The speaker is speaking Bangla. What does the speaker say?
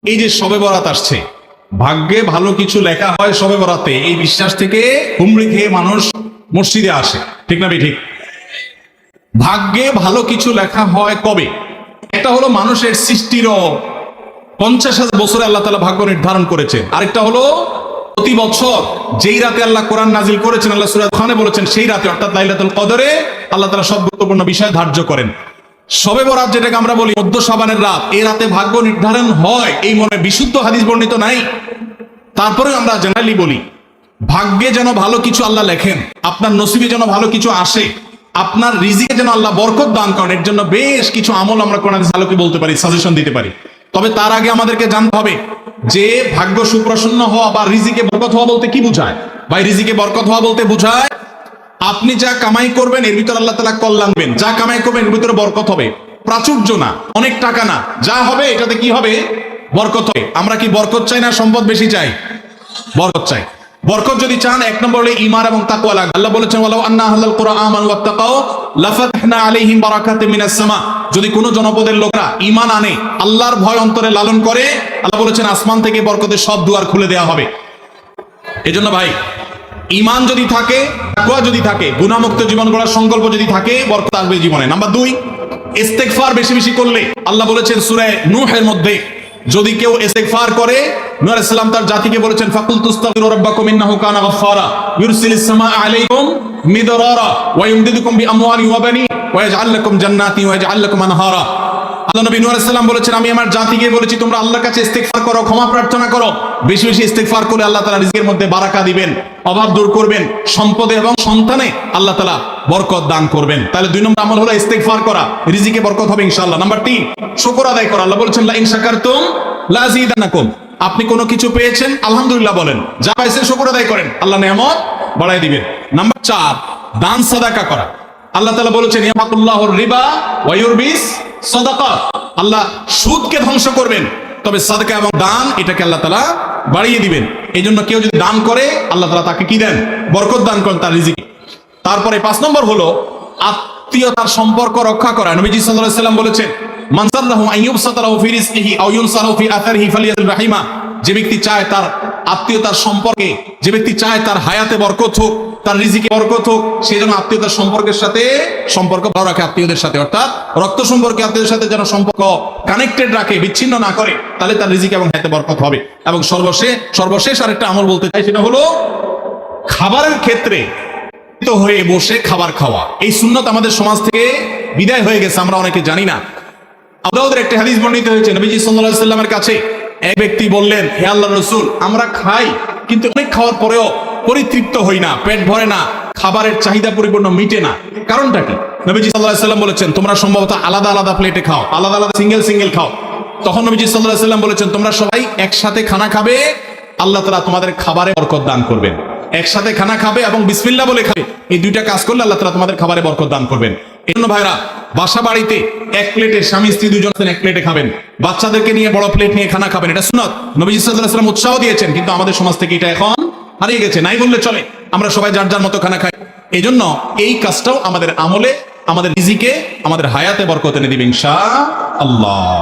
এই যে শবে বরাত আসছে, ভাগ্যে ভালো কিছু লেখা হয় শবে বরাতে, এই বিশ্বাস থেকে হুমড়ি খেয়ে মানুষ মসজিদে আসে, ঠিক না ঠিক? ভাগ্যে ভালো কিছু লেখা হয় কবে? একটা হলো মানুষের সৃষ্টিরও 50,000 বছরে আল্লাহ তাআলা ভাগ্য নির্ধারণ করেছে। আরেকটা হলো প্রতি বছর যেই রাতে আল্লাহ কোরআন নাজিল করেছেন, আল্লাহ সূরা খানে বলেছেন সেই রাতে অর্থাৎ লাইলাতুল কদরে আল্লাহ তাআলা সব গুরুত্বপূর্ণ বিষয় ধার্য করেন। শবে বরাত যেটাকে আমরা বলি মধ্য শাবানের রাত, এই রাতে ভাগ্য নির্ধারণ হয় এই মনে বিশুদ্ধ হাদিস বর্ণিত নাই। তারপরে আমরা জেনারেলি বলি ভাগ্যে যেন ভালো কিছু আল্লাহ লেখেন, আপনার নসিবে যেন ভালো কিছু আসে, আপনার রিজিকে যেন আল্লাহ বরকত দান করেন, এর জন্য বেশ কিছু আমল আমরা কোরআন হাদিস আলোকে বলতে পারি, সাজেশন দিতে পারি। তবে তার আগে আমাদেরকে জানতে হবে যে ভাগ্য সুপ্রসন্ন হওয়া বা রিজিকে বরকত হওয়া বলতে কি বোঝায়। ভাই, রিজিকে বরকত হওয়া বলতে বোঝায় আপনি যা কামাই করবেন এর ভিতরে আল্লাহ তাআলা কল্যাণ দেবেন, যা কামাই করবেন এর ভিতরে বরকত হবে। প্রাচুর্য না, অনেক টাকা না, যা হবে এটাতে কি হবে? বরকত হবে। আমরা কি বরকত চাই না সম্পদ বেশি চাই? বরকত চাই। বরকত যদি চান এক নম্বর হলো ঈমান এবং তাকওয়া লাগবে। আল্লাহ বলেছেন ওয়ালাউ আন্না আহলাল কুরআন আমানু ওয়াত্তাকাউ লাফাতাহনা আলাইহিম বারাকাতিম মিনাস সামা। যদি কোন জনপদের লোকরা ঈমান আনে, আল্লাহর ভয় অন্তরে লালন করে, আল্লাহ বলেছেন আসমান থেকে বরকতের সব দুয়ার খুলে দেওয়া হবে। এজন্য ভাই, ঈমান যদি থাকে, তাকওয়া যদি থাকে, গুনাহমুক্ত জীবন গড়ার সংকল্প যদি থাকে, বরকত আসবে জীবনে। নাম্বার 2, ইস্তেগফার বেশি বেশি করলে। আল্লাহ বলেছেন সূরা নূহের মধ্যে যদি কেউ ইস্তেগফার করে, নূহ আলাইহিস সালাম তার জাতিকে বলেছেন ফাকুল তুস্তাগফিরু রাব্বাকুম ইন্নাহু কানা গাফফারা ইউরসিলিস সামাআ আলাইকুম মিদরারা ওয়া ইউমদিদুকুম বিআমওয়ালিন ওয়া বানিন ওয়া ইয়াজআল লাকুম জান্নাতিন ওয়া ইয়াজআল লাকুম আনহারা। আল্লাহ নবী নূহ আলাইহিস সালাম বলেছেন আমি আমার জাতিকে বলেছি তোমরা আল্লাহর কাছে ইস্তেগফার করো, ক্ষমা প্রার্থনা করো। বেশি বেশি ইস্তেগফার করলে আল্লাহ তাআলা রিজিকের মধ্যে বারাকা দিবেন, অভাব দূর করবেন, সম্পদে এবং সন্তানে আল্লাহ তাআলা বরকত দান করবেন। তাহলে 2 নম্বর আমল হলো ইস্তেগফার করা, রিজিকে বরকত হবে ইনশাআল্লাহ। নাম্বার 3, শুকর আদায় করা। আল্লাহ বলেছেন লা ইন শাকারতুম লা আযীদান্নাকুম। আপনি কোনো কিছু পেয়েছেন আলহামদুলিল্লাহ বলেন, যা পাইছেন শুকর আদায় করেন, আল্লাহ নিয়ামত বাড়ায় দিবেন। নাম্বার 4, দান সাদাকা করা। আল্লাহ তাআলা বলেছেন ইয়ামাকুল্লাহুর রিবা ওয়া ইউরবিস সাদাকাত। আল্লাহ সুদকে ধ্বংস করবেন, তবে সাদাকা এবং দান এটাকে আল্লাহ তাআলা বাড়িয়ে দিবেন। এই জন্য কেউ যদি দান করে আল্লাহ তাআলা তাকে কি দেন? বরকত দান করেন তার রিজিকে। তারপরে 5 নম্বর হলো আত্মীয়তার সম্পর্ক রক্ষা করা। নবীজি সাল্লাল্লাহু আলাইহি ওয়াসাল্লাম বলেছেন মান সাল্লাহু আন ইউবসাতা লাহু ফি রিজকিহি আও ইউনসাহু ফি আথারিহি ফালিয়াসিল রাহিমা। যে ব্যক্তি চায় তার আত্মীয়তার সম্পর্কে, যে ব্যক্তি চায় তার হায়াতে বরকত হোক, তার রিজিকে বরকত হোক, সেই জন্য আত্মীয়তার সম্পর্কের সাথে সম্পর্ক ভালো রাখে, আত্মীয়দের সাথে অর্থাৎ রক্ত সম্পর্কে আত্মীয়দের সাথে যেন সম্পর্ক কানেক্টেড রাখে, বিচ্ছিন্ন না করে, তাহলে তার রিজিক এবং হায়াতে বরকত হবে। এবং সর্বশেষ আরেকটা আমল বলতে চাই, সেটা হলো খাবারের ক্ষেত্রে হয়ে বসে খাবার খাওয়া। এই সুন্নত আমাদের সমাজ থেকে বিদায় হয়ে গেছে, আমরা অনেকে জানি না। আবু দাউদের একটা হাদিস বর্ণিত হয়েছে, নবীজি সাল্লাল্লাহু আলাইহি ওয়াসাল্লামের কাছে এক ব্যক্তি বললেন হে আল্লাহর রাসূল, আমরা খাই কিন্তু অনেক খাওয়ার পরেও পরিতৃপ্ত হই না, পেট ভরে না, খাবারের চাহিদা পরিপূর্ণ মিটে না, কারণটা কি? নবীজি সাল্লাল্লাহু আলাইহি ওয়াসাল্লাম বলেছেন তোমরা সম্ভবত আলাদা আলাদা প্লেটে খাও, আলাদা আলাদা সিঙ্গেল খাও। তখন নবীজি সাল্লাল্লাহু আলাইহি ওয়াসাল্লাম বলেছেন তোমরা সবাই একসাথে খানা খাবে, আল্লাহ তাআলা তোমাদের খাবারে বরকত দান করবেন। একসাথে খানা খাবে এবং বিসমিল্লাহ বলে খাবে, এই 2টা কাজ করলে আল্লাহ তাআলা তোমাদের খাবারে বরকত দান করবেন। এজন্য ভাইরা, বাসা বাড়িতে এক প্লেটে স্বামী স্ত্রী 2জন এক প্লেটে খাবেন, বাচ্চাদেরকে নিয়ে বড় প্লেট নিয়ে খানা খাবেন, এটা সুন্নাত। নবীজি সাল্লাল্লাহু আলাইহি ওয়াসাল্লাম উৎসাহ দিয়েছেন, কিন্তু আমাদের সমাজ থেকে এটা এখন হারিয়ে গেছে, নাই বললে চলে। আমরা সবাই যার যার মতো খানা খাই। এই জন্য এই কাজটাও আমাদের আমলে, আমাদের রিজিকে, আমাদের হায়াতে বরকত এনে দিবে ইনশাআল্লাহ।